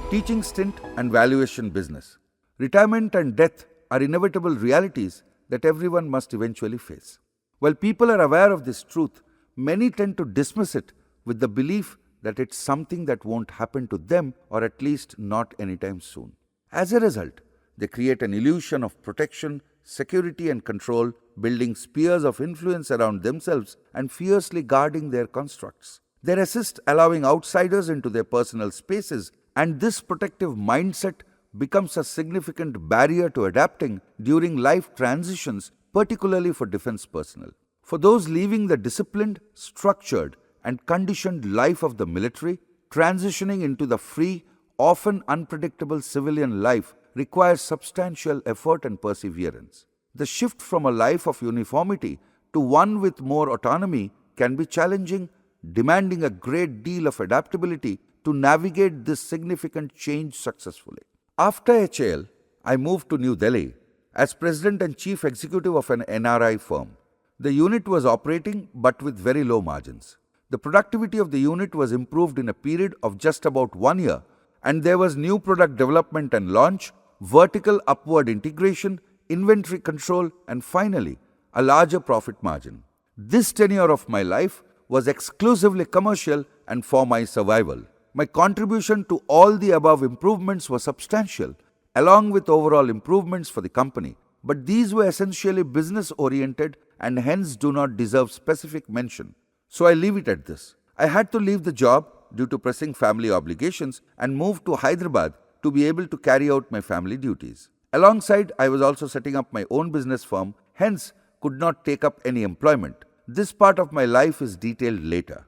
teaching stint and valuation business. Retirement and death are inevitable realities that everyone must eventually face. While people are aware of this truth, many tend to dismiss it with the belief that it's something that won't happen to them, or at least not anytime soon. As a result, they create an illusion of protection, security, and control, building spheres of influence around themselves and fiercely guarding their constructs. They resist allowing outsiders into their personal spaces, and this protective mindset becomes a significant barrier to adapting during life transitions, particularly for defense personnel. For those leaving the disciplined, structured, and conditioned life of the military, transitioning into the free, often unpredictable civilian life requires substantial effort and perseverance. The shift from a life of uniformity to one with more autonomy can be challenging, demanding a great deal of adaptability to navigate this significant change successfully. After HAL, I moved to New Delhi as President and Chief Executive of an NRI firm. The unit was operating but with very low margins. The productivity of the unit was improved in a period of just about 1 year, and there was new product development and launch, vertical upward integration, inventory control, and finally, a larger profit margin. This tenure of my life was exclusively commercial and for my survival. My contribution to all the above improvements was substantial, along with overall improvements for the company, but these were essentially business-oriented and hence do not deserve specific mention. So I leave it at this. I had to leave the job due to pressing family obligations and move to Hyderabad to be able to carry out my family duties. Alongside, I was also setting up my own business firm, hence could not take up any employment. This part of my life is detailed later.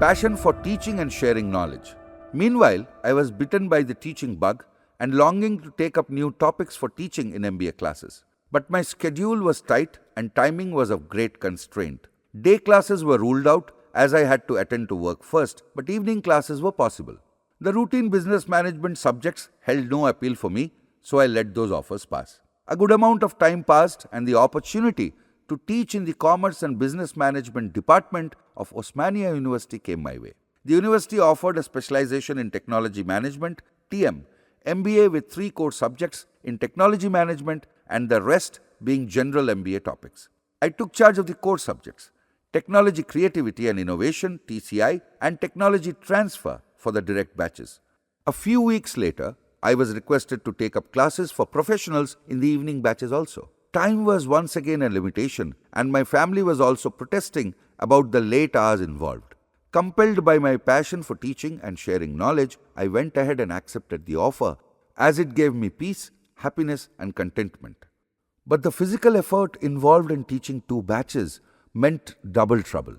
Passion for teaching and sharing knowledge. Meanwhile, I was bitten by the teaching bug and longing to take up new topics for teaching in MBA classes. But my schedule was tight and timing was of great constraint. Day classes were ruled out as I had to attend to work first, but evening classes were possible. The routine business management subjects held no appeal for me, so I let those offers pass. A good amount of time passed and the opportunity to teach in the Commerce and Business Management Department of Osmania University came my way. The university offered a specialization in Technology Management, TM, MBA with 3 core subjects in Technology Management and the rest being general MBA topics. I took charge of the core subjects, Technology Creativity and Innovation, TCI, and Technology Transfer for the direct batches. A few weeks later, I was requested to take up classes for professionals in the evening batches also. Time was once again a limitation, and my family was also protesting about the late hours involved. Compelled by my passion for teaching and sharing knowledge, I went ahead and accepted the offer, as it gave me peace, happiness, and contentment. But the physical effort involved in teaching 2 batches meant double trouble.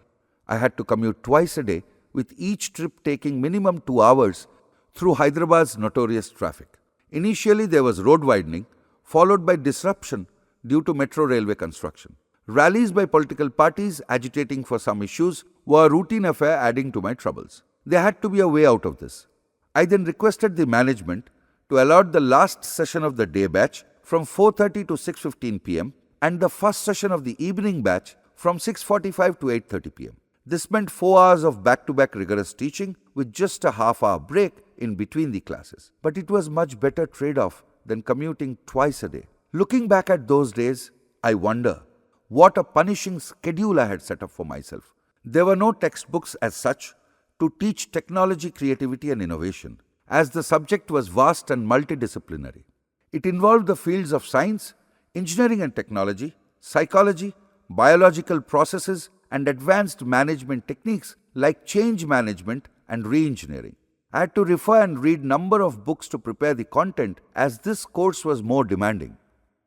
I had to commute twice a day, with each trip taking minimum 2 hours through Hyderabad's notorious traffic. Initially, there was road widening, followed by disruption due to metro railway construction. Rallies by political parties agitating for some issues were a routine affair, adding to my troubles. There had to be a way out of this. I then requested the management to allot the last session of the day batch from 4:30 to 6:15 p.m. and the first session of the evening batch from 6:45 to 8:30 p.m. This meant 4 hours of back-to-back rigorous teaching with just a half-hour break in between the classes. But it was much better trade-off than commuting twice a day. Looking back at those days, I wonder what a punishing schedule I had set up for myself. There were no textbooks as such to teach technology, creativity, and innovation, as the subject was vast and multidisciplinary. It involved the fields of science, engineering and technology, psychology, biological processes, and advanced management techniques like change management and re-engineering. I had to refer and read number of books to prepare the content, as this course was more demanding.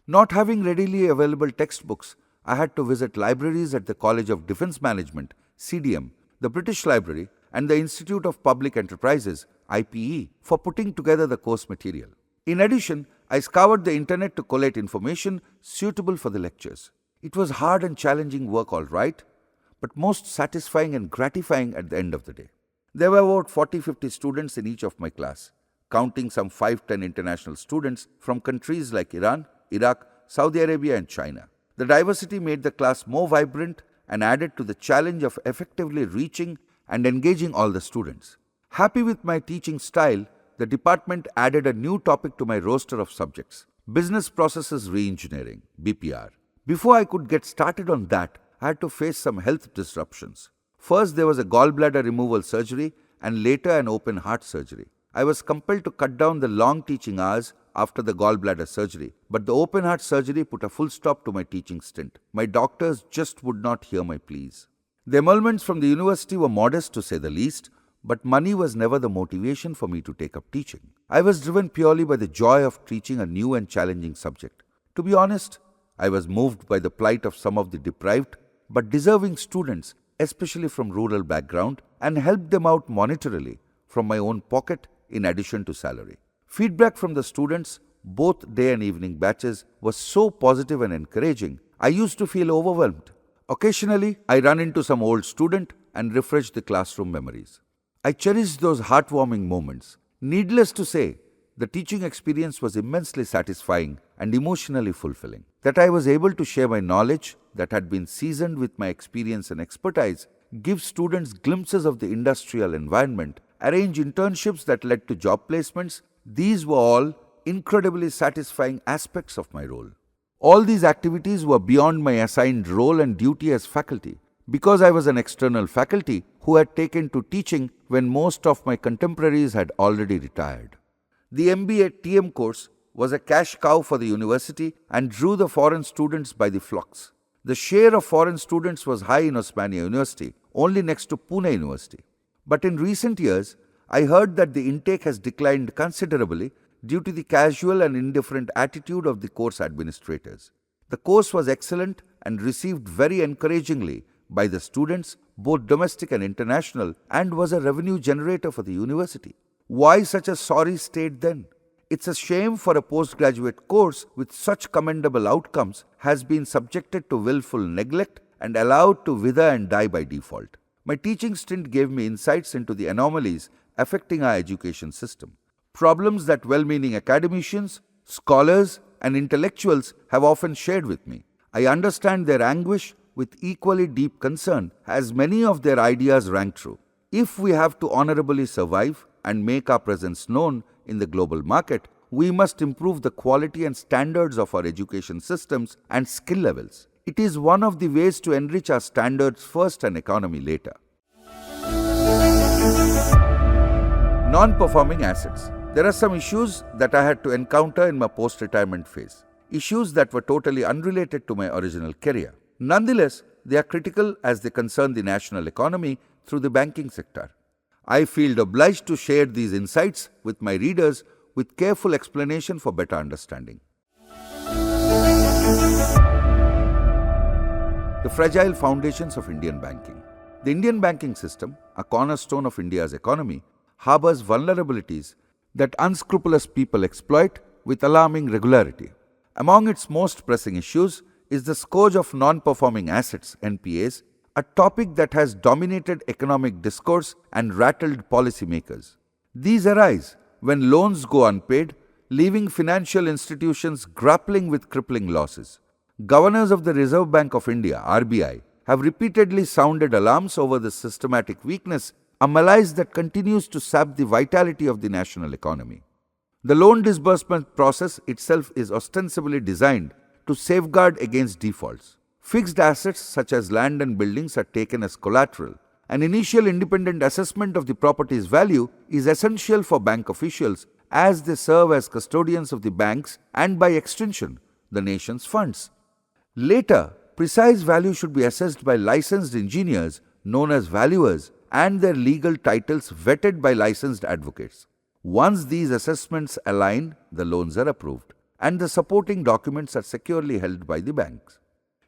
Not having readily available textbooks, I had to visit libraries at the College of Defence Management, CDM, the British Library, and the Institute of Public Enterprises, IPE, for putting together the course material. In addition, I scoured the internet to collate information suitable for the lectures. It was hard and challenging work, all right, but most satisfying and gratifying at the end of the day. There were about 40-50 students in each of my class, counting some 5-10 international students from countries like Iran, Iraq, Saudi Arabia, and China. The diversity made the class more vibrant and added to the challenge of effectively reaching and engaging all the students. Happy with my teaching style, the department added a new topic to my roster of subjects: Business Processes Reengineering, BPR. Before I could get started on that, I had to face some health disruptions. First, there was a gallbladder removal surgery and later an open heart surgery. I was compelled to cut down the long teaching hours after the gallbladder surgery, but the open heart surgery put a full stop to my teaching stint. My doctors just would not hear my pleas. The emoluments from the university were modest to say the least, but money was never the motivation for me to take up teaching. I was driven purely by the joy of teaching a new and challenging subject. To be honest, I was moved by the plight of some of the deprived but deserving students, especially from rural background, and helped them out monetarily from my own pocket in addition to salary. Feedback from the students, both day and evening batches, was so positive and encouraging, I used to feel overwhelmed. Occasionally, I run into some old student and refresh the classroom memories. I cherish those heartwarming moments. Needless to say, the teaching experience was immensely satisfying and emotionally fulfilling. That I was able to share my knowledge that had been seasoned with my experience and expertise, give students glimpses of the industrial environment, arrange internships that led to job placements, these were all incredibly satisfying aspects of my role. All these activities were beyond my assigned role and duty as faculty, because I was an external faculty who had taken to teaching when most of my contemporaries had already retired. The MBA TM course was a cash cow for the university and drew the foreign students by the flocks. The share of foreign students was high in Osmania University, only next to Pune University. But in recent years, I heard that the intake has declined considerably due to the casual and indifferent attitude of the course administrators. The course was excellent and received very encouragingly by the students, both domestic and international, and was a revenue generator for the university. Why such a sorry state then? It's a shame for a postgraduate course with such commendable outcomes has been subjected to willful neglect and allowed to wither and die by default. My teaching stint gave me insights into the anomalies affecting our education system. Problems that well-meaning academicians, scholars, and intellectuals have often shared with me. I understand their anguish with equally deep concern, as many of their ideas rang true. If we have to honorably survive and make our presence known in the global market, we must improve the quality and standards of our education systems and skill levels. It is one of the ways to enrich our standards first and economy later. Non-performing assets. There are some issues that I had to encounter in my post-retirement phase. Issues that were totally unrelated to my original career. Nonetheless, they are critical as they concern the national economy through the banking sector. I feel obliged to share these insights with my readers with careful explanation for better understanding. The fragile foundations of Indian banking. The Indian banking system, a cornerstone of India's economy, harbors vulnerabilities that unscrupulous people exploit with alarming regularity. Among its most pressing issues is the scourge of non-performing assets, NPAs, a topic that has dominated economic discourse and rattled policymakers. These arise when loans go unpaid, leaving financial institutions grappling with crippling losses. Governors of the Reserve Bank of India, RBI, have repeatedly sounded alarms over the systematic weakness, a malaise that continues to sap the vitality of the national economy. The loan disbursement process itself is ostensibly designed to safeguard against defaults. Fixed assets such as land and buildings are taken as collateral. An initial independent assessment of the property's value is essential for bank officials as they serve as custodians of the banks and, by extension, the nation's funds. Later, precise value should be assessed by licensed engineers known as valuers and their legal titles vetted by licensed advocates. Once these assessments align, the loans are approved and the supporting documents are securely held by the banks.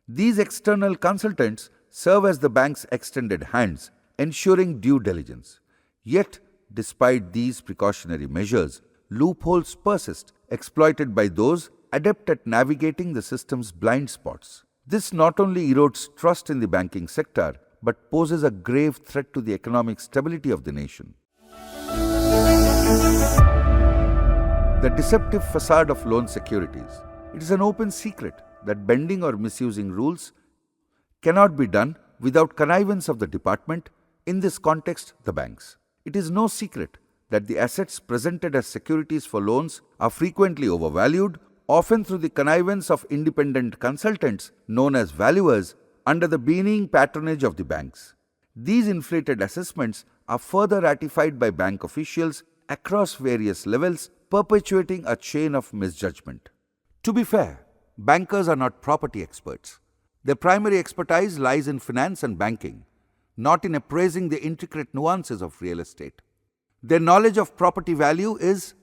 These external consultants serve as the bank's extended hands, ensuring due diligence. Yet, despite these precautionary measures, loopholes persist, exploited by those adept at navigating the system's blind spots. This not only erodes trust in the banking sector, but poses a grave threat to the economic stability of the nation. The deceptive facade of loan securities. It is an open secret that bending or misusing rules cannot be done without connivance of the department, In this context, the banks. It is no secret that the assets presented as securities for loans are frequently overvalued, often through the connivance of independent consultants known as valuers under the beaming patronage of the banks. These inflated assessments are further ratified by bank officials across various levels, perpetuating a chain of misjudgment. To be fair, bankers are not property experts. Their primary expertise lies in finance and banking, not in appraising the intricate nuances of real estate. Their knowledge of property value is,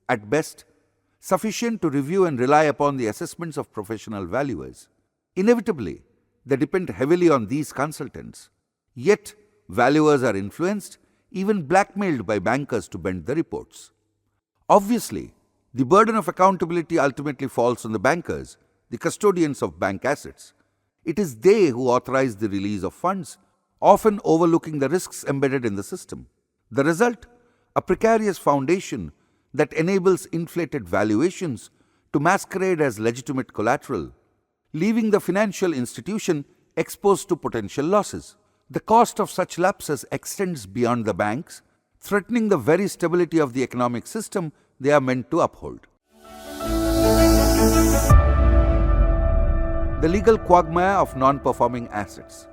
at best, sufficient to review and rely upon the assessments of professional valuers. Inevitably, they depend heavily on these consultants. Yet, valuers are influenced, even blackmailed by bankers to bend the reports. Obviously, the burden of accountability ultimately falls on the bankers, the custodians of bank assets. It is they who authorize the release of funds, often overlooking the risks embedded in the system. The result? A precarious foundation that enables inflated valuations to masquerade as legitimate collateral, leaving the financial institution exposed to potential losses. The cost of such lapses extends beyond the banks, threatening the very stability of the economic system they are meant to uphold. The legal quagmire of non-performing assets.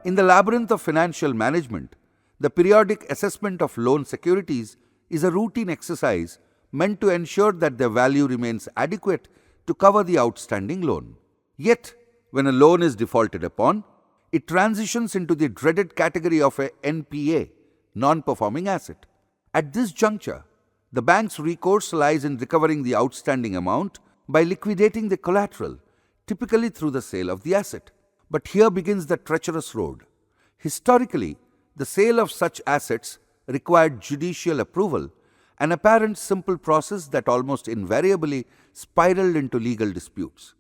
In the labyrinth of financial management, the periodic assessment of loan securities is a routine exercise meant to ensure that their value remains adequate to cover the outstanding loan. Yet, when a loan is defaulted upon, it transitions into the dreaded category of a NPA, non-performing asset. At this juncture, the bank's recourse lies in recovering the outstanding amount by liquidating the collateral, typically through the sale of the asset. But here begins the treacherous road. Historically, the sale of such assets required judicial approval, an apparent simple process that almost invariably spiraled into legal disputes.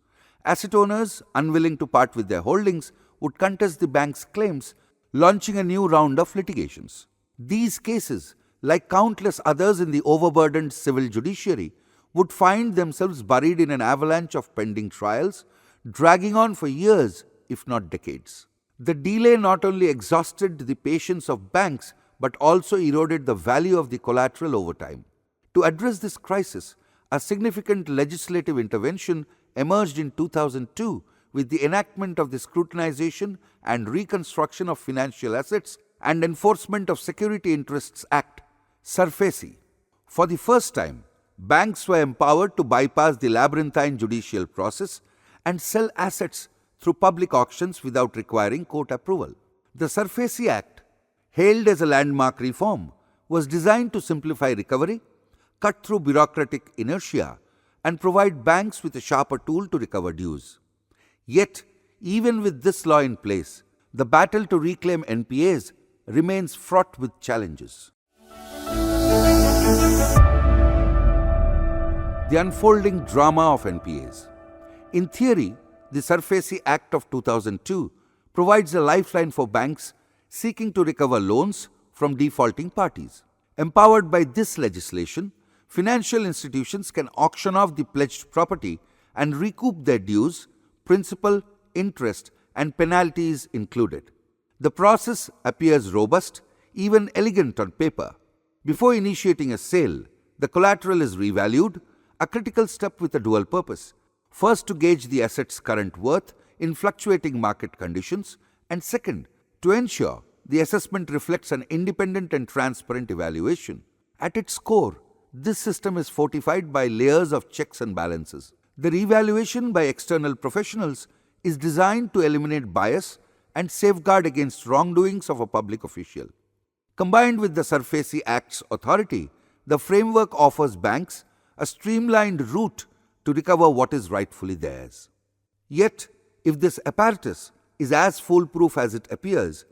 Asset owners, unwilling to part with their holdings, would contest the bank's claims, launching a new round of litigations. These cases, like countless others in the overburdened civil judiciary, would find themselves buried in an avalanche of pending trials, dragging on for years, if not decades. The delay not only exhausted the patience of banks, but also eroded the value of the collateral over time. To address this crisis, a significant legislative intervention emerged in 2002 with the enactment of the Scrutinization and Reconstruction of Financial Assets and Enforcement of Security Interests Act, SARFAESI. For the first time, banks were empowered to bypass the labyrinthine judicial process and sell assets through public auctions without requiring court approval. The SARFAESI Act, hailed as a landmark reform, was designed to simplify recovery, cut through bureaucratic inertia, and provide banks with a sharper tool to recover dues. Yet, even with this law in place, the battle to reclaim NPAs remains fraught with challenges. The unfolding drama of NPAs. In theory, the SARFAESI Act of 2002 provides a lifeline for banks seeking to recover loans from defaulting parties. Empowered by this legislation, financial institutions can auction off the pledged property and recoup their dues, principal, interest, and penalties included. The process appears robust, even elegant on paper. Before initiating a sale, the collateral is revalued, a critical step with a dual purpose. First, to gauge the asset's current worth in fluctuating market conditions, and second, to ensure the assessment reflects an independent and transparent evaluation. At its core, this system is fortified by layers of checks and balances. The revaluation by external professionals is designed to eliminate bias and safeguard against wrongdoings of a public official. Combined with the SARFAESI Act's authority, the framework offers banks a streamlined route to recover what is rightfully theirs. Yet, if this apparatus is as foolproof as it appears,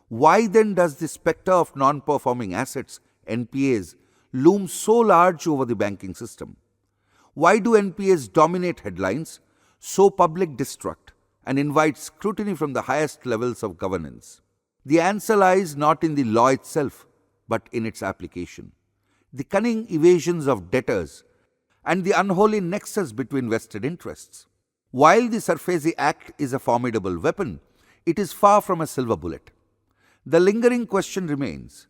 why then does the spectre of non-performing assets, NPAs, loom so large over the banking system? Why do NPAs dominate headlines, sow public distrust, and invite scrutiny from the highest levels of governance? The answer lies not in the law itself, but in its application. The cunning evasions of debtors and the unholy nexus between vested interests. While the SARFAESI Act is a formidable weapon, it is far from a silver bullet. The lingering question remains: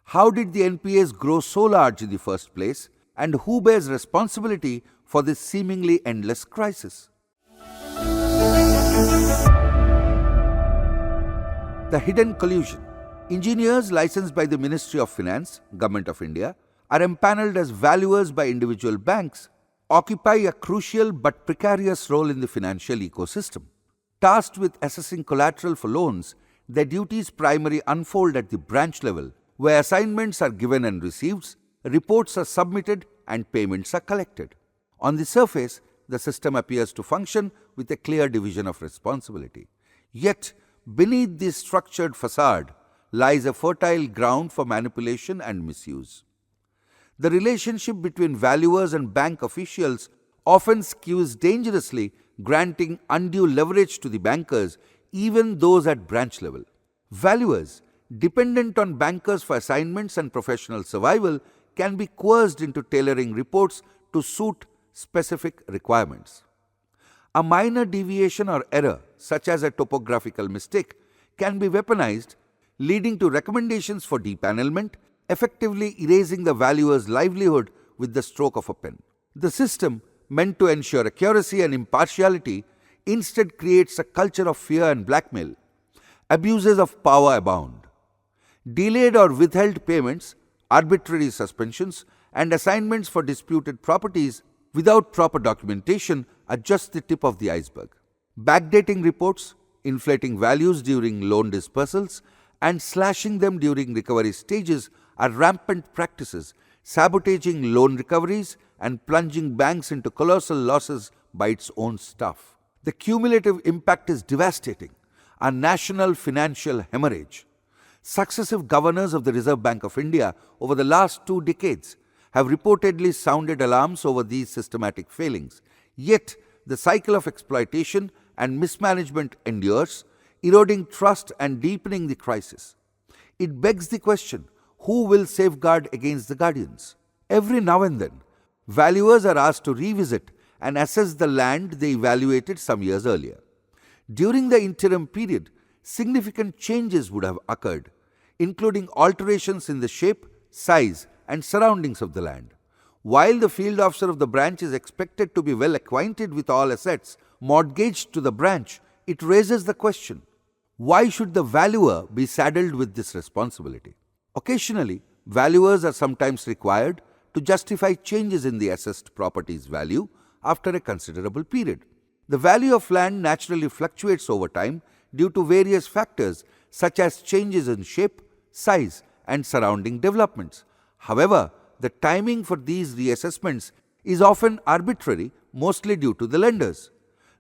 how did the NPAs grow so large in the first place, and who bears responsibility for this seemingly endless crisis? The hidden collusion. Engineers licensed by the Ministry of Finance, Government of India, are empaneled as valuers by individual banks, occupy a crucial but precarious role in the financial ecosystem. Tasked with assessing collateral for loans, their duties primarily unfold at the branch level, where assignments are given and received, reports are submitted, and payments are collected. On the surface, the system appears to function with a clear division of responsibility. Yet, beneath this structured facade lies a fertile ground for manipulation and misuse. The relationship between valuers and bank officials often skews dangerously, granting undue leverage to the bankers, even those at branch level. Valuers, dependent on bankers for assignments and professional survival, can be coerced into tailoring reports to suit specific requirements. A minor deviation or error, such as a topographical mistake, can be weaponized, leading to recommendations for depanelment, effectively erasing the valuer's livelihood with the stroke of a pen. The system, meant to ensure accuracy and impartiality, instead creates a culture of fear and blackmail. Abuses of power abound. Delayed or withheld payments, arbitrary suspensions, and assignments for disputed properties without proper documentation are just the tip of the iceberg. Backdating reports, inflating values during loan dispersals, and slashing them during recovery stages are rampant practices, sabotaging loan recoveries and plunging banks into colossal losses by its own staff. The cumulative impact is devastating, a national financial hemorrhage. Successive governors of the Reserve Bank of India over the last 2 decades have reportedly sounded alarms over these systematic failings. Yet, the cycle of exploitation and mismanagement endures, eroding trust and deepening the crisis. It begs the question: who will safeguard against the guardians? Every now and then, valuers are asked to revisit and assess the land they evaluated some years earlier. During the interim period, significant changes would have occurred, including alterations in the shape, size, and surroundings of the land. While the field officer of the branch is expected to be well acquainted with all assets mortgaged to the branch, it raises the question: why should the valuer be saddled with this responsibility? Occasionally, valuers are sometimes required to justify changes in the assessed property's value after a considerable period. The value of land naturally fluctuates over time due to various factors such as changes in shape, size, and surrounding developments. However, the timing for these reassessments is often arbitrary, mostly due to the lenders.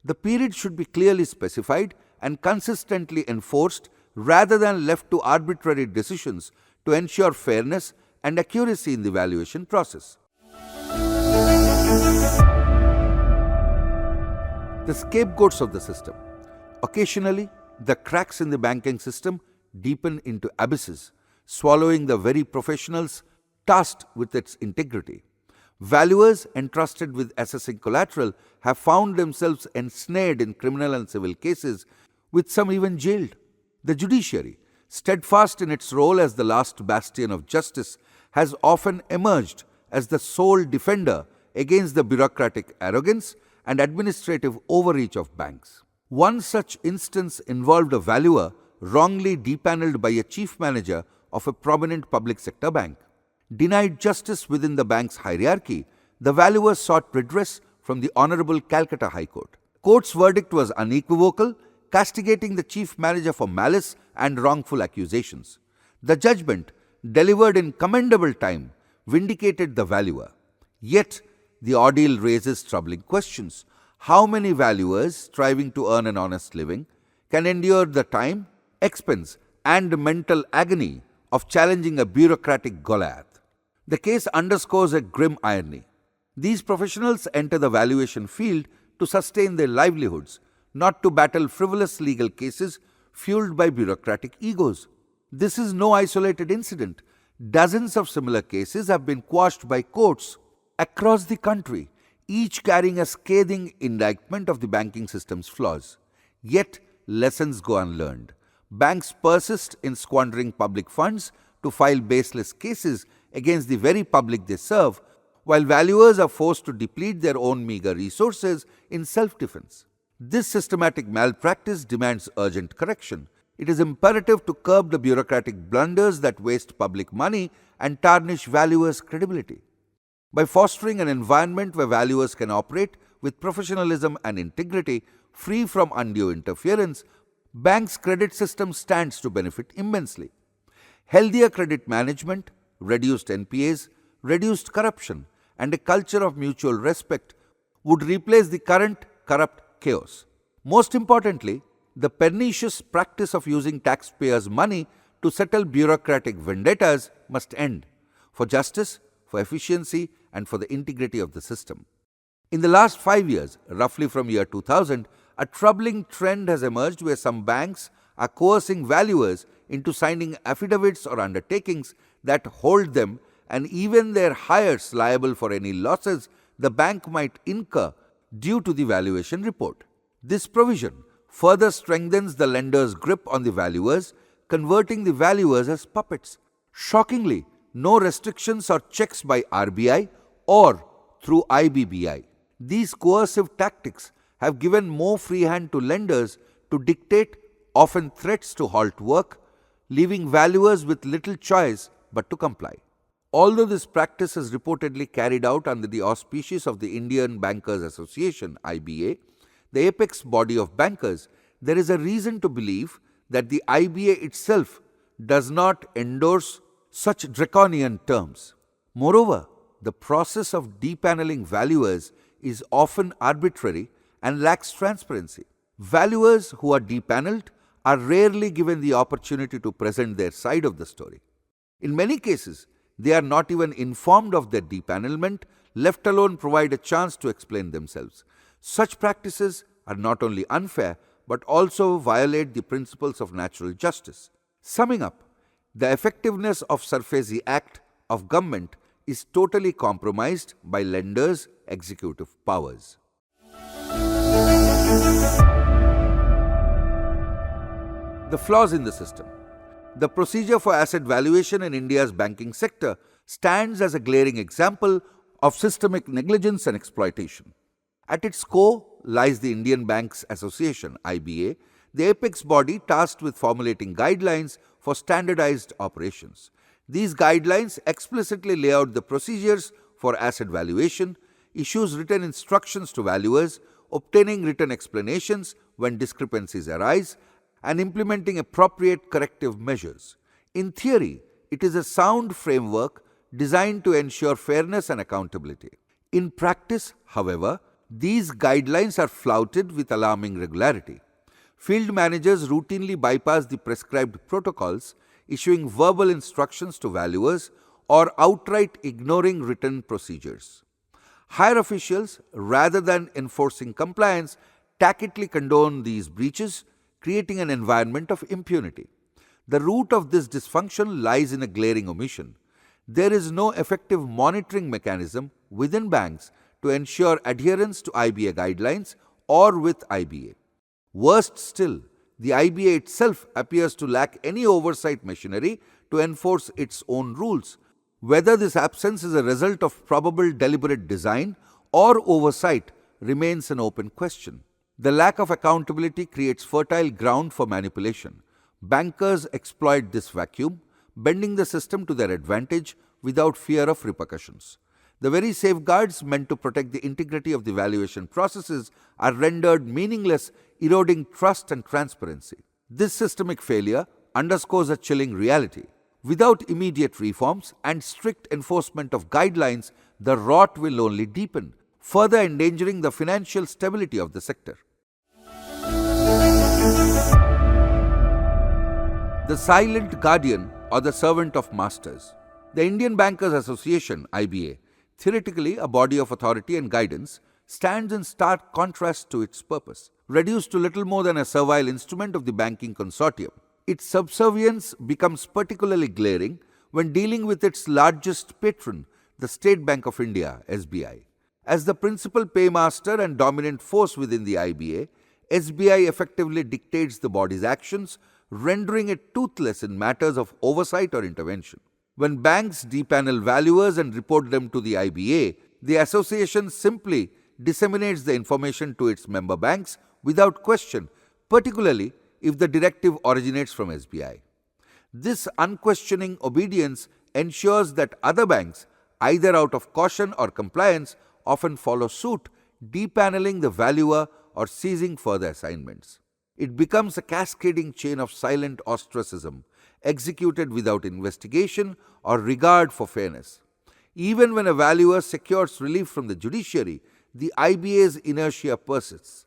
The period should be clearly specified and consistently enforced rather than left to arbitrary decisions to ensure fairness and accuracy in the valuation process. The scapegoats of the system. Occasionally, the cracks in the banking system deepen into abysses, swallowing the very professionals tasked with its integrity. Valuers entrusted with assessing collateral have found themselves ensnared in criminal and civil cases, with some even jailed. The judiciary, steadfast in its role as the last bastion of justice, has often emerged as the sole defender against the bureaucratic arrogance and administrative overreach of banks. One such instance involved a valuer wrongly depaneled by a chief manager of a prominent public sector bank. Denied justice within the bank's hierarchy, the valuer sought redress from the Honorable Calcutta High Court. Court's verdict was unequivocal, castigating the chief manager for malice and wrongful accusations. The judgment, delivered in commendable time, vindicated the valuer. Yet, the ordeal raises troubling questions. How many valuers, striving to earn an honest living, can endure the time, expense, and mental agony of challenging a bureaucratic Goliath? The case underscores a grim irony. These professionals enter the valuation field to sustain their livelihoods, not to battle frivolous legal cases fueled by bureaucratic egos. This is no isolated incident. Dozens of similar cases have been quashed by courts across the country, each carrying a scathing indictment of the banking system's flaws. Yet, lessons go unlearned. Banks persist in squandering public funds to file baseless cases against the very public they serve, while valuers are forced to deplete their own meager resources in self-defense. This systematic malpractice demands urgent correction. It is imperative to curb the bureaucratic blunders that waste public money and tarnish valuers' credibility. By fostering an environment where valuers can operate with professionalism and integrity, free from undue interference, banks' credit system stands to benefit immensely. Healthier credit management, reduced NPAs, reduced corruption, and a culture of mutual respect would replace the current corrupt chaos. Most importantly, the pernicious practice of using taxpayers' money to settle bureaucratic vendettas must end, for justice, for efficiency, and for the integrity of the system. In the last 5 years, roughly from year 2000, a troubling trend has emerged where some banks are coercing valuers into signing affidavits or undertakings that hold them and even their heirs liable for any losses the bank might incur due to the valuation report. This provision further strengthens the lender's grip on the valuers, converting the valuers as puppets. Shockingly, no restrictions or checks by RBI or through IBBI. These coercive tactics have given more free hand to lenders to dictate, often threats to halt work, leaving valuers with little choice but to comply. Although this practice is reportedly carried out under the auspices of the Indian Bankers Association (IBA), the apex body of bankers, there is a reason to believe that the IBA itself does not endorse such draconian terms. Moreover, the process of depaneling valuers is often arbitrary and lacks transparency. Valuers who are depaneled are rarely given the opportunity to present their side of the story. In many cases, they are not even informed of their depanelment, let alone provide a chance to explain themselves. Such practices are not only unfair, but also violate the principles of natural justice. Summing up, the effectiveness of SARFAESI Act of government is totally compromised by lenders' executive powers. The flaws in the system. The procedure for asset valuation in India's banking sector stands as a glaring example of systemic negligence and exploitation. At its core lies the Indian Banks Association (IBA), the apex body tasked with formulating guidelines for standardized operations. These guidelines explicitly lay out the procedures for asset valuation, issues written instructions to valuers, obtaining written explanations when discrepancies arise, and implementing appropriate corrective measures. In theory, it is a sound framework designed to ensure fairness and accountability. In practice, however, these guidelines are flouted with alarming regularity. Field managers routinely bypass the prescribed protocols, issuing verbal instructions to valuers or outright ignoring written procedures. Higher officials, rather than enforcing compliance, tacitly condone these breaches, creating an environment of impunity. The root of this dysfunction lies in a glaring omission. There is no effective monitoring mechanism within banks to ensure adherence to IBA guidelines or with IBA. Worst still, the IBA itself appears to lack any oversight machinery to enforce its own rules. Whether this absence is a result of probable deliberate design or oversight remains an open question. The lack of accountability creates fertile ground for manipulation. Bankers exploit this vacuum, bending the system to their advantage without fear of repercussions. The very safeguards meant to protect the integrity of the valuation processes are rendered meaningless, eroding trust and transparency. This systemic failure underscores a chilling reality. Without immediate reforms and strict enforcement of guidelines, the rot will only deepen, further endangering the financial stability of the sector. The silent guardian or the servant of masters. The Indian Bankers Association (IBA), theoretically a body of authority and guidance, stands in stark contrast to its purpose. Reduced to little more than a servile instrument of the banking consortium, its subservience becomes particularly glaring when dealing with its largest patron, the State Bank of India (SBI). As the principal paymaster and dominant force within the IBA, SBI effectively dictates the body's actions, rendering it toothless in matters of oversight or intervention. When banks depanel valuers and report them to the IBA, the association simply disseminates the information to its member banks without question, particularly if the directive originates from SBI. This unquestioning obedience ensures that other banks, either out of caution or compliance, often follow suit, depaneling the valuer or ceasing further assignments. It becomes a cascading chain of silent ostracism, executed without investigation or regard for fairness. Even when a valuer secures relief from the judiciary, the IBA's inertia persists.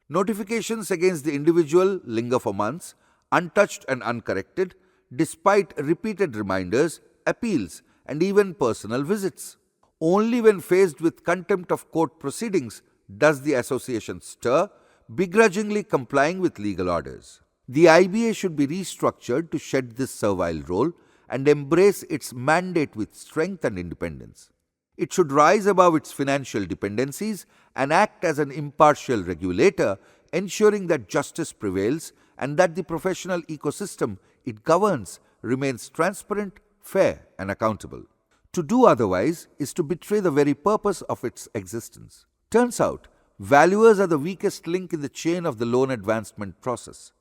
Notifications against the individual linger for months, untouched and uncorrected, despite repeated reminders, appeals, and even personal visits. Only when faced with contempt of court proceedings does the association stir, begrudgingly complying with legal orders. The IBA should be restructured to shed this servile role and embrace its mandate with strength and independence. It should rise above its financial dependencies and act as an impartial regulator, ensuring that justice prevails and that the professional ecosystem it governs remains transparent, fair, and accountable. To do otherwise is to betray the very purpose of its existence. Turns out, valuers are the weakest link in the chain of the loan advancement process.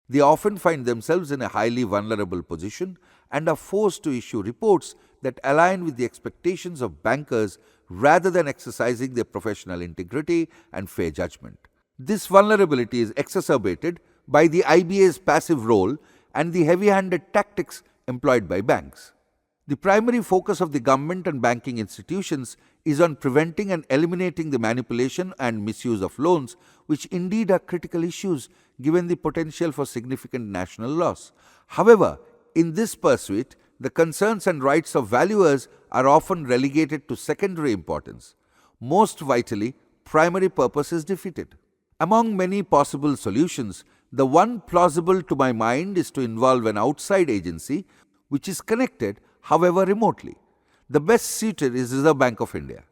They often find themselves in a highly vulnerable position and are forced to issue reports that align with the expectations of bankers rather than exercising their professional integrity and fair judgment. This vulnerability is exacerbated by the IBA's passive role and the heavy-handed tactics employed by banks. The primary focus of the government and banking institutions is on preventing and eliminating the manipulation and misuse of loans, which indeed are critical issues given the potential for significant national loss. However, in this pursuit, the concerns and rights of valuers are often relegated to secondary importance. Most vitally, primary purpose is defeated. Among many possible solutions, the one plausible to my mind is to involve an outside agency which is connected, however remotely. The best suited is Reserve Bank of India.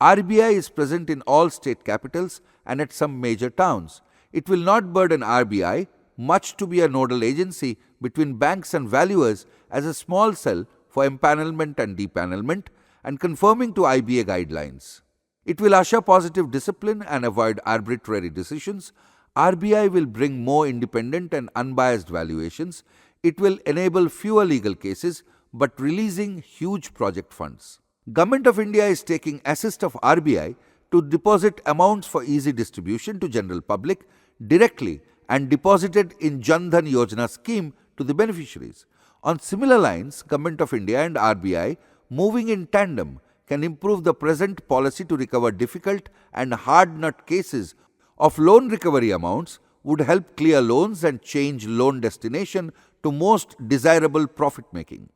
RBI is present in all state capitals and at some major towns. It will not burden RBI much to be a nodal agency between banks and valuers as a small cell for empanelment and depanelment and conforming to IBA guidelines. It will usher positive discipline and avoid arbitrary decisions. RBI will bring more independent and unbiased valuations. It will enable fewer legal cases but releasing huge project funds. Government of India is taking assist of RBI to deposit amounts for easy distribution to general public directly and deposited in Jan Dhan Yojana scheme to the beneficiaries. On similar lines, Government of India and RBI moving in tandem can improve the present policy to recover difficult and hard-nut cases of loan recovery amounts, would help clear loans and change loan destination to most desirable profit making.